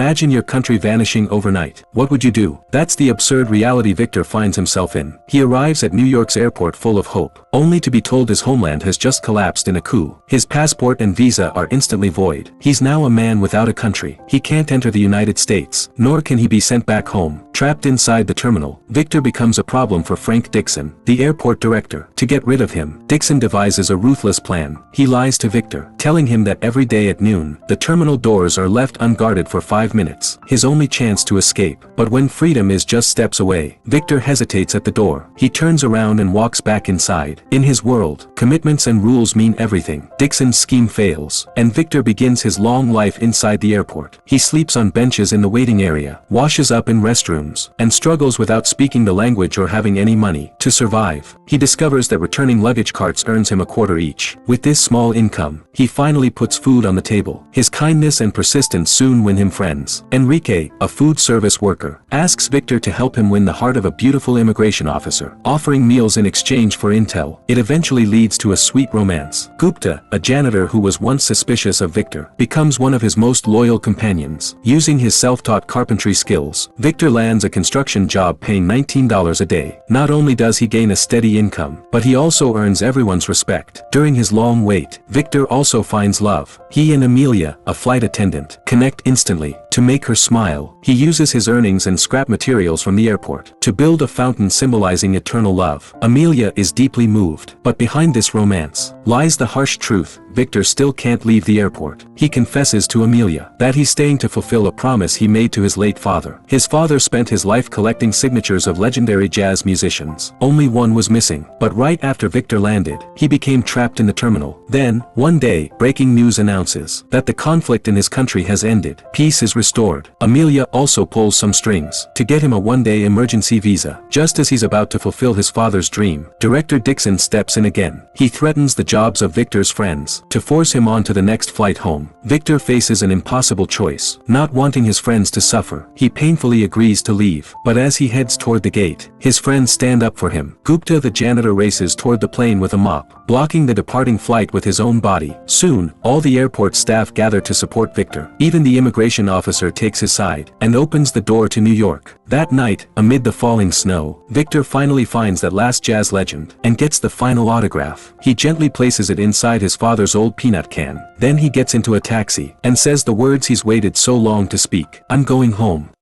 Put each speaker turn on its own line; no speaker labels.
Imagine your country vanishing overnight. What would you do? That's the absurd reality Victor finds himself in. He arrives at New York's airport full of hope, only to be told his homeland has just collapsed in a coup. His passport and visa are instantly void. He's now a man without a country. He can't enter the United States, nor can he be sent back home. Trapped inside the terminal, Victor becomes a problem for Frank Dixon, the airport director. To get rid of him, Dixon devises a ruthless plan. He lies to Victor, telling him that every day at noon, the terminal doors are left unguarded for 5 minutes, his only chance to escape. But when freedom is just steps away, Victor hesitates at the door. He turns around and walks back inside. In his world, commitments and rules mean everything. Dixon's scheme fails, and Victor begins his long life inside the airport. He sleeps on benches in the waiting area, washes up in restrooms, and struggles without speaking the language or having any money to survive. He discovers that returning luggage carts earns him a quarter each. With this small income, he finally puts food on the table. His kindness and persistence soon win him friends. Enrique, a food service worker, asks Victor to help him win the heart of a beautiful immigration officer, offering meals in exchange for intel. It eventually leads to a sweet romance. Gupta, a janitor who was once suspicious of Victor, becomes one of his most loyal companions. Using his self-taught carpentry skills, Victor lands a construction job paying $19 a day. Not only does he gain a steady income, but he also earns everyone's respect. During his long wait, Victor also finds love. He and Amelia, a flight attendant, connect instantly. To make her smile, he uses his earnings and scrap materials from the airport to build a fountain symbolizing eternal love. Amelia is deeply moved, but behind this romance lies the harsh truth. Victor still can't leave the airport. He confesses to Amelia that he's staying to fulfill a promise he made to his late father. His father spent his life collecting signatures of legendary jazz musicians. Only one was missing, but right after Victor landed, he became trapped in the terminal. Then, one day, breaking news announces that the conflict in his country has ended. Peace is restored. Amelia also pulls some strings to get him a one-day emergency visa. Just as he's about to fulfill his father's dream, Director Dixon steps in again. He threatens the jobs of Victor's friends to force him on to the next flight home. Victor faces an impossible choice. Not wanting his friends to suffer, he painfully agrees to leave. But as he heads toward the gate, his friends stand up for him. Gupta the janitor races toward the plane with a mop, blocking the departing flight with his own body. Soon, all the airport staff gather to support Victor. Even the immigration officer takes his side and opens the door to New York. That night, amid the falling snow, Victor finally finds that last jazz legend and gets the final autograph. He gently places it inside his father's old peanut can. Then he gets into a taxi and says the words he's waited so long to speak. "I'm going home."